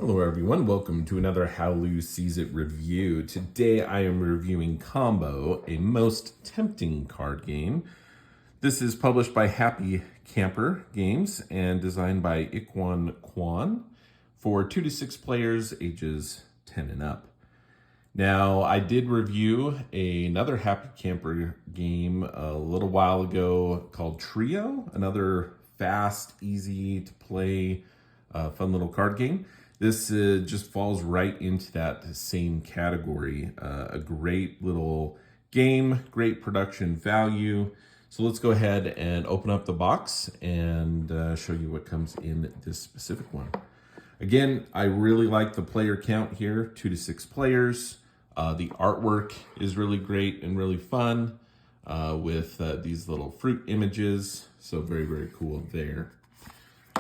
Hello everyone, welcome to another How Lou Sees It review. Today I am reviewing Combo, a most tempting card game. This is published by Happy Camper Games and designed by Ikwon Kwon for 2 to 6 players ages 10 and up. Now, I did review another Happy Camper game a little while ago called Trio, another fast, easy to play, fun little card game. This just falls right into that same category. A great little game, great production value. So let's go ahead and open up the box and show you what comes in this specific one. Again, I really like the player count here, 2 to 6 players. The artwork is really great and really fun with these little fruit images. So very, very cool there.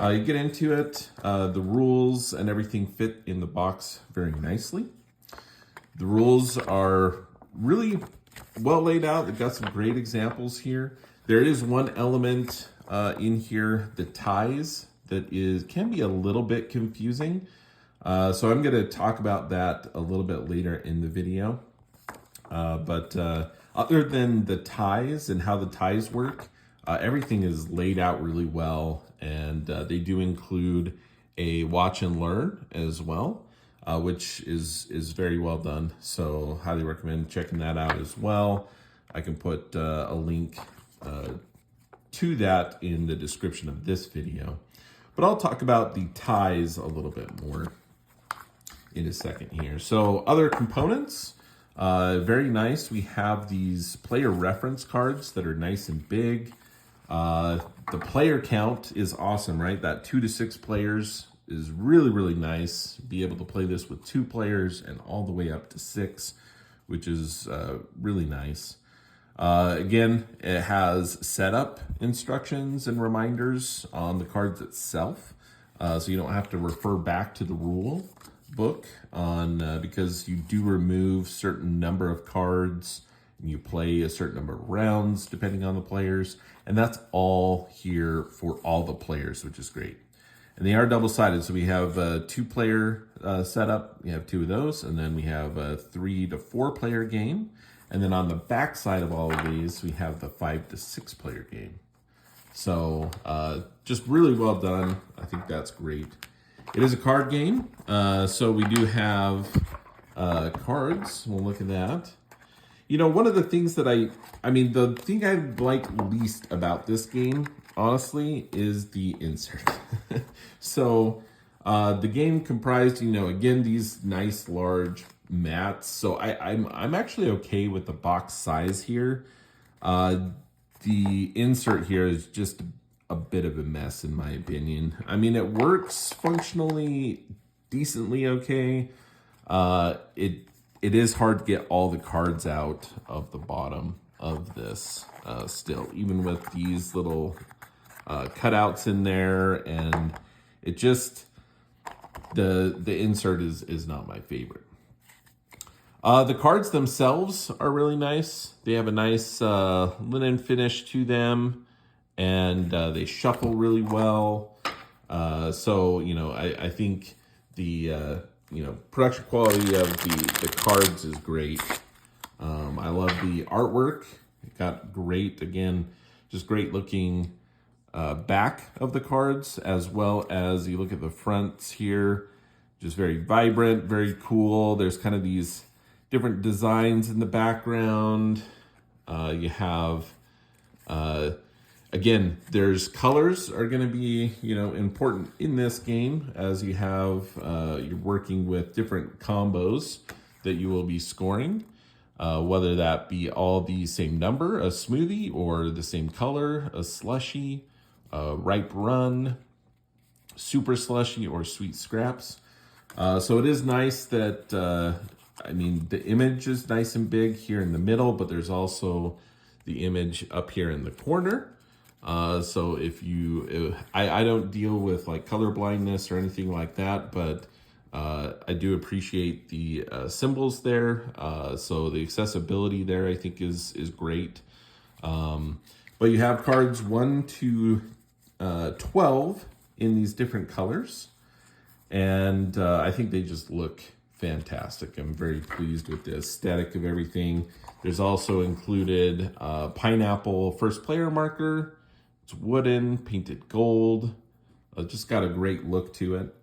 You get into it, the rules and everything fit in the box very nicely. The rules are really well laid out. They've got some great examples here. There is one element in here, the ties, that can be a little bit confusing. So I'm going to talk about that a little bit later in the video. But other than the ties and how the ties work, everything is laid out really well, and they do include a watch and learn as well, which is very well done. So highly recommend checking that out as well. I can put a link to that in the description of this video. But I'll talk about the ties a little bit more in a second here. So other components, very nice. We have these player reference cards that are nice and big. The player count is awesome, right? That 2 to 6 players is really, really nice. Be able to play this with 2 players and all the way up to 6, which is really nice. Again, it has setup instructions and reminders on the cards itself. So you don't have to refer back to the rule book on because you do remove certain number of cards and you play a certain number of rounds depending on the players, and that's all here for all the players, which is great. And they are double-sided, so we have a 2-player setup. We have 2 of those, and then we have a 3 to 4 player game, and then on the back side of all of these we have the 5 to 6 player game. So just really well done. I think that's great. It is a card game, so we do have cards. We'll look at that. You know, one of the things that the thing I like least about this game, honestly, is the insert. So the game comprised, again, these nice large mats. So I'm actually okay with the box size here. The insert here is just a bit of a mess, in my opinion. I mean, it works functionally decently okay. It is hard to get all the cards out of the bottom of this still, even with these little cutouts in there, and it just, the insert is not my favorite. The cards themselves are really nice. They have a nice linen finish to them, and they shuffle really well. So, I think the production quality of the cards is great. I love the artwork. It got great, again, just great looking back of the cards, as well as you look at the fronts here, just very vibrant, very cool. There's kind of these different designs in the background. You have, again, there's colors are going to be, important in this game, as you have, you're working with different combos that you will be scoring, whether that be all the same number, a smoothie, or the same color, a slushy, ripe run, super slushy, or sweet scraps. So it is nice that, the image is nice and big here in the middle, but there's also the image up here in the corner. So if I don't deal with like color blindness or anything like that, but I do appreciate the symbols there. So the accessibility there, I think, is great. But you have cards 1 to 12 in these different colors. And I think they just look fantastic. I'm very pleased with the aesthetic of everything. There's also included pineapple first player marker. It's wooden, painted gold. Just got a great look to it.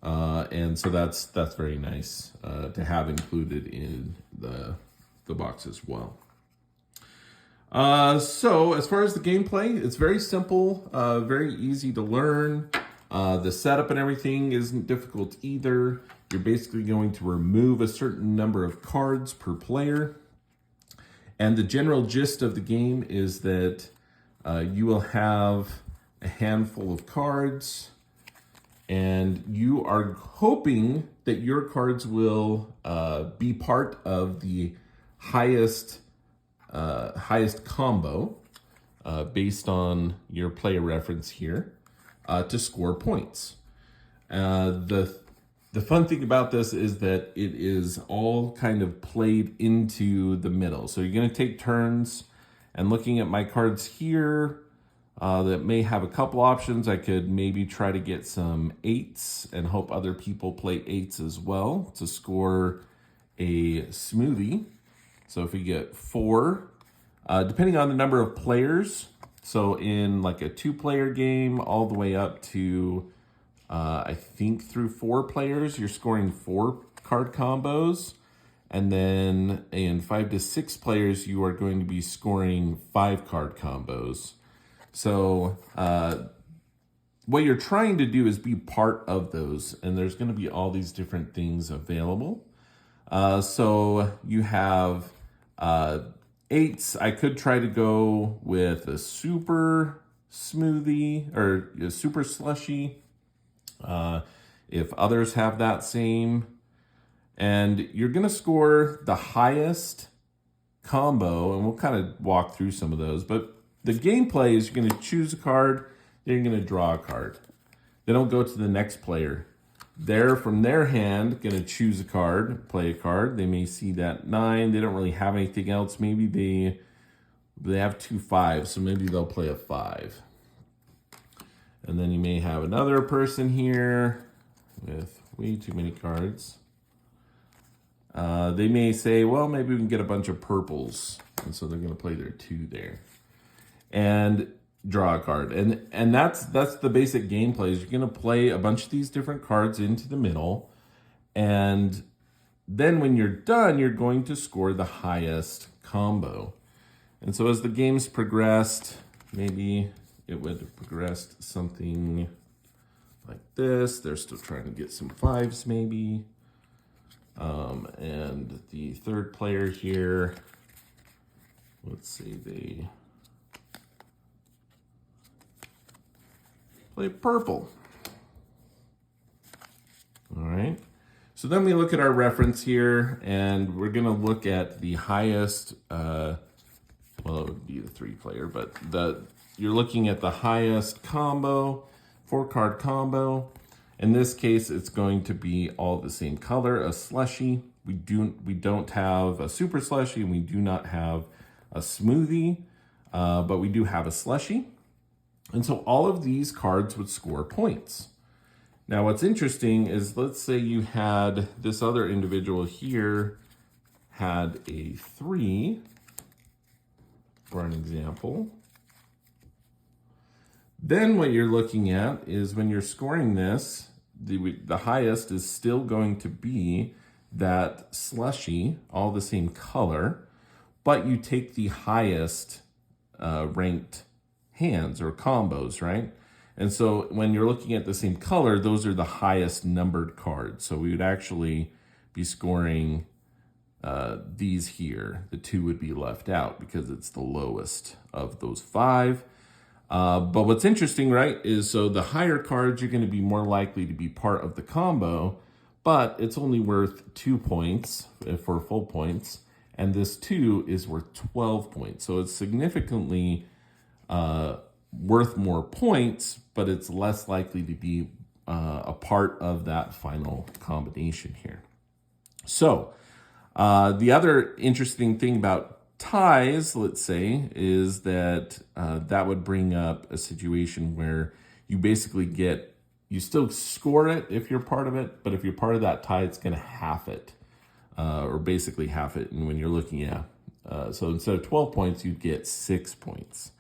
And so that's very nice to have included in the box as well. So as far as the gameplay, it's very simple, very easy to learn. The setup and everything isn't difficult either. You're basically going to remove a certain number of cards per player. And the general gist of the game is that you will have a handful of cards, and you are hoping that your cards will be part of the highest combo based on your player reference here to score points. The fun thing about this is that it is all kind of played into the middle. So you're going to take turns, and looking at my cards here that may have a couple options, I could maybe try to get some 8s and hope other people play 8s as well to score a smoothie. So if we get 4, depending on the number of players, so in like a 2-player game all the way up to I think through 4 players, you're scoring 4 card combos. And then in 5 to 6 players, you are going to be scoring 5 card combos. So what you're trying to do is be part of those. And there's going to be all these different things available. So you have 8s. I could try to go with a super smoothie or a super slushy. If others have that same, and you're going to score the highest combo, and we'll kind of walk through some of those, but the gameplay is you're going to choose a card, then you're going to draw a card. Then it'll go to the next player. They're from their hand going to choose a card, play a card. They may see that 9. They don't really have anything else. Maybe they have 2 5s, so maybe they'll play a 5. And then you may have another person here with way too many cards. They may say, well, maybe we can get a bunch of purples. And so they're going to play their 2 there. And draw a card. And that's the basic gameplay. Is you're going to play a bunch of these different cards into the middle. And then when you're done, you're going to score the highest combo. And so as the game's progressed, maybe it would have progressed something like this. They're still trying to get some 5s maybe. And the third player here, let's see, they play purple. All right. So then we look at our reference here, and we're going to look at the highest, well, it would be the 3-player, but you're looking at the highest combo, 4-card combo. In this case, it's going to be all the same color, a slushy. We don't have a super slushy, and we do not have a smoothie, but we do have a slushy. And so all of these cards would score points. Now, what's interesting is, let's say you had this other individual here had a 3, for an example. Then what you're looking at is when you're scoring this, the highest is still going to be that slushy, all the same color, but you take the highest ranked hands or combos, right? And so when you're looking at the same color, those are the highest numbered cards. So we would actually be scoring these here. The 2 would be left out because it's the lowest of those 5. But what's interesting, right, is so the higher cards, you're going to be more likely to be part of the combo, but it's only worth 2 points for full points, and this 2 is worth 12 points. So it's significantly worth more points, but it's less likely to be a part of that final combination here. So the other interesting thing about ties, let's say, is that that would bring up a situation where you basically get You still score it if you're part of it, but if you're part of that tie, it's going to half it, or basically half it. And when you're looking at, so instead of 12 points, you'd get 6 points.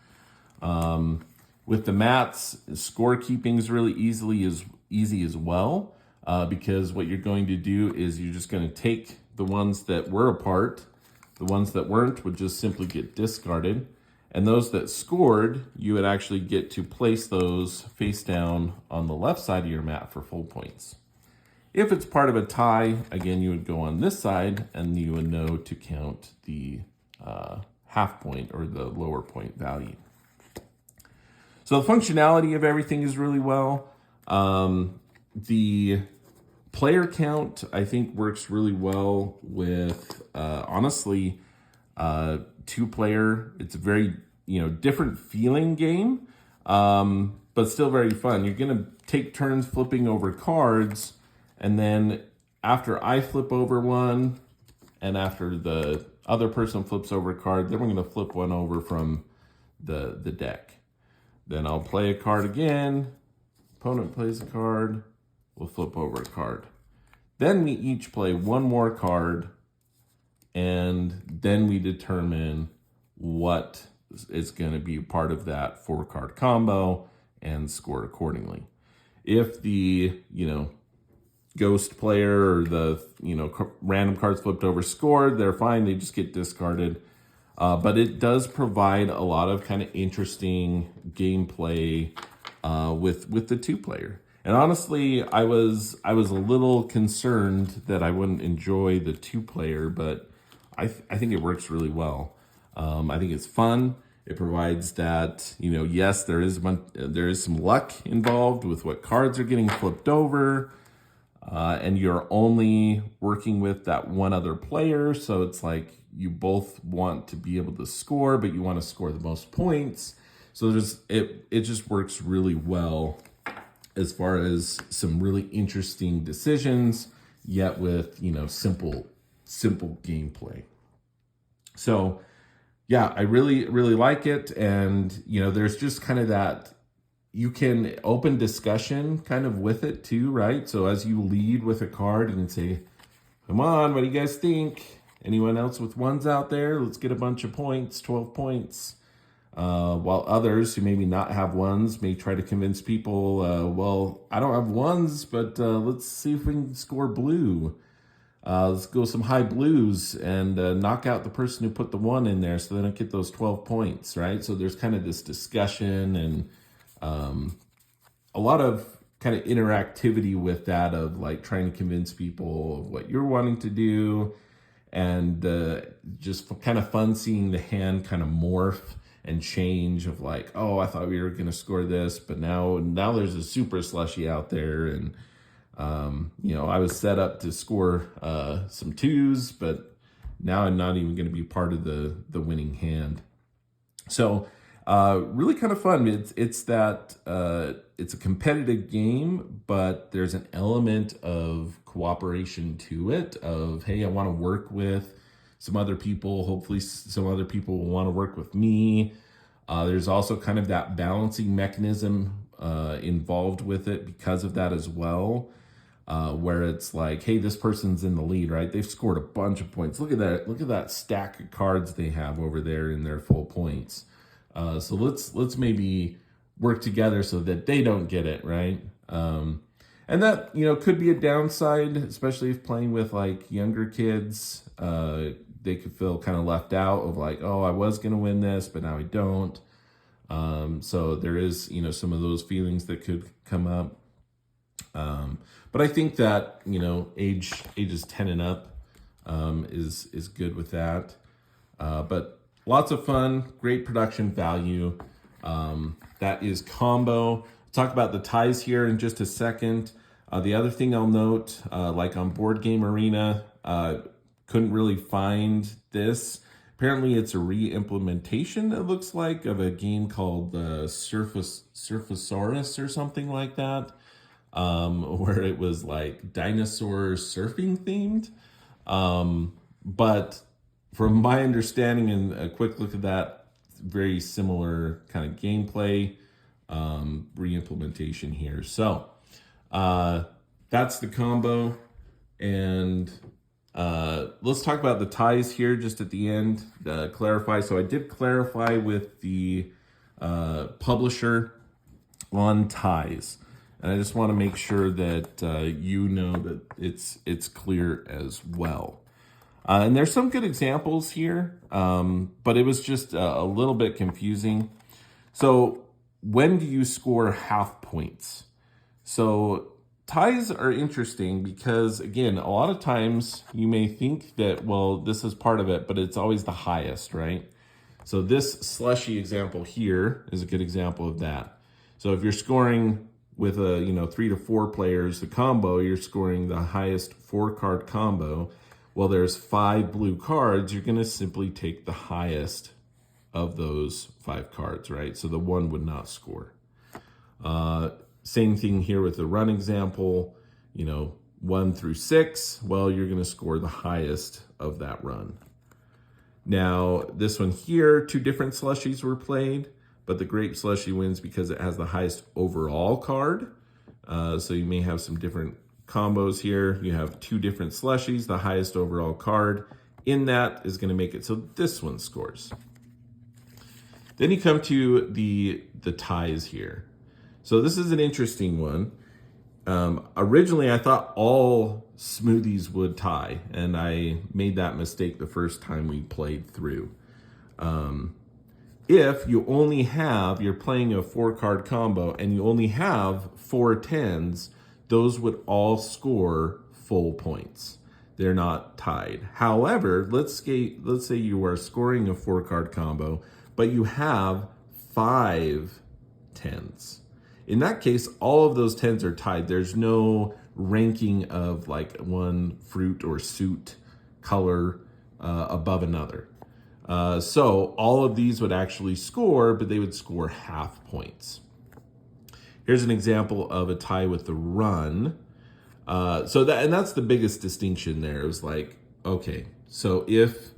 With the mats, scorekeeping is really easy as well, because what you're going to do is you're just going to take the ones that were apart, the ones that weren't would just simply get discarded, and those that scored, you would actually get to place those face down on the left side of your mat for full points. If it's part of a tie, again, you would go on this side and you would know to count the half point or the lower point value. So the functionality of everything is really well. The player count, I think, works really well with, honestly, 2-player. It's a very, different feeling game, but still very fun. You're going to take turns flipping over cards, and then after I flip over one, and after the other person flips over a card, then we're going to flip one over from the deck. Then I'll play a card again. Opponent plays a card. We'll flip over a card. Then we each play one more card, and then we determine what is going to be part of that 4-card combo and score accordingly. If the, ghost player or the, random cards flipped over scored, they're fine. They just get discarded. But it does provide a lot of kind of interesting gameplay with the 2-player. And honestly, I was a little concerned that I wouldn't enjoy the 2-player, but I think it works really well. I think it's fun. It provides that, yes, there is some luck involved with what cards are getting flipped over, and you're only working with that one other player. So it's like you both want to be able to score, but you want to score the most points. So it just works really well as far as some really interesting decisions, yet with, simple gameplay. So yeah, I really, really like it. And, there's just kind of that, you can open discussion kind of with it too, right? So as you lead with a card and say, come on, what do you guys think? Anyone else with ones out there? Let's get a bunch of points, 12 points. While others who maybe not have ones may try to convince people, well, I don't have ones, but let's see if we can score blue. Let's go some high blues and knock out the person who put the 1 in there so they don't get those 12 points, right? So there's kind of this discussion and a lot of kind of interactivity with that of like trying to convince people of what you're wanting to do, and just kind of fun seeing the hand kind of morph and change of like, oh, I thought we were going to score this, but now there's a super slushy out there. And, I was set up to score some 2s, but now I'm not even going to be part of the winning hand. So really kind of fun. It's a competitive game, but there's an element of cooperation to it of, hey, I want to work with some other people. Hopefully some other people will want to work with me. There's also kind of that balancing mechanism involved with it because of that as well, where it's like, hey, this person's in the lead, right? They've scored a bunch of points. Look at that. Look at that stack of cards they have over there in their full points. So let's maybe work together so that they don't get it, right? And that, could be a downside, especially if playing with like younger kids. They could feel kind of left out of like, oh, I was going to win this, but now I don't. So there is, some of those feelings that could come up. But I think that, ages 10 and up is good with that. But lots of fun, great production value. That is Combo. I'll talk about the ties here in just a second. The other thing I'll note, like on Board Game Arena, couldn't really find this. Apparently it's a re-implementation, it looks like, of a game called Surfasaurus or something like that, where it was like dinosaur surfing themed. But from my understanding and a quick look at that, very similar kind of gameplay, re-implementation here. So That's the combo. And let's talk about the ties here just at the end, clarify. So I did clarify with the publisher on ties. And I just want to make sure that you know that it's clear as well. And there's some good examples here, but it was just a little bit confusing. So when do you score half points? So ties are interesting because, again, a lot of times you may think that, well, this is part of it, but it's always the highest, right? So this slushy example here is a good example of that. So if you're scoring with a 3 to 4 players, the combo, you're scoring the highest 4-card combo. Well, there's 5 blue cards, you're going to simply take the highest of those 5 cards, right? So the 1 would not score. Same thing here with the run example, 1 through 6. Well, you're going to score the highest of that run. Now, this one here, 2 different slushies were played, but the grape slushie wins because it has the highest overall card. So you may have some different combos here. You have 2 different slushies, the highest overall card in that is going to make it so this one scores. Then you come to the ties here. So this is an interesting one. Originally, I thought all smoothies would tie, and I made that mistake the first time we played through. If you only have, you're playing a 4-card combo, and you only have 4 10s, those would all score full points. They're not tied. However, let's say you are scoring a 4-card combo, but you have 5 10s. In that case, all of those 10s are tied. There's no ranking of like one fruit or suit color above another. So all of these would actually score, but they would score half points. Here's an example of a tie with the run. And that's the biggest distinction there. It was like, okay, so if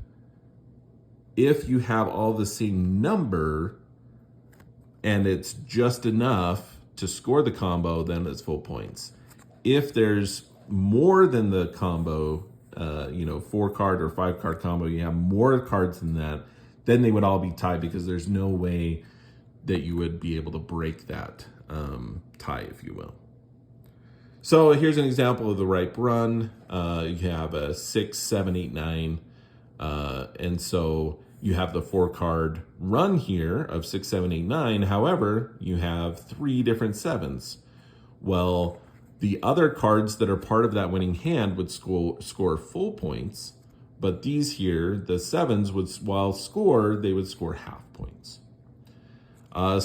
you have all the same number and it's just enough to score the combo, then it's full points. If there's more than the combo, 4-card or 5-card combo, you have more cards than that, then they would all be tied because there's no way that you would be able to break that tie, if you will. So here's an example of the ripe run. You have a 6, 7, 8, 9. And so you have the 4-card run here of 6, 7, 8, 9. However, you have 3 different 7s. Well, the other cards that are part of that winning hand would score full points, but these here, the 7s, while score, they would score half points.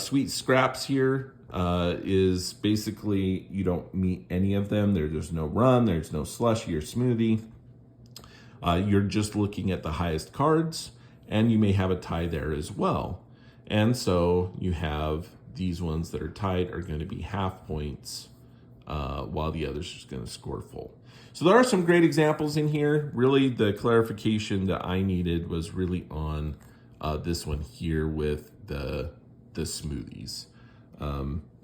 Sweet scraps here is basically you don't meet any of them. There's no run, there's no slushy or smoothie. You're just looking at the highest cards, and you may have a tie there as well. And so you have these ones that are tied are going to be half points, while the others are just going to score full. So there are some great examples in here. Really, the clarification that I needed was really on this one here with the smoothies,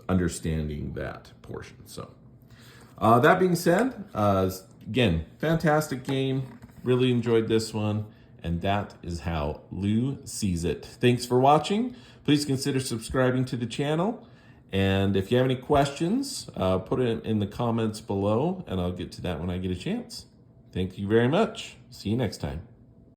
understanding that portion. So that being said, again, fantastic game. Really enjoyed this one. And that is how Lou sees it. Thanks for watching. Please consider subscribing to the channel. And if you have any questions, put it in the comments below, and I'll get to that when I get a chance. Thank you very much. See you next time.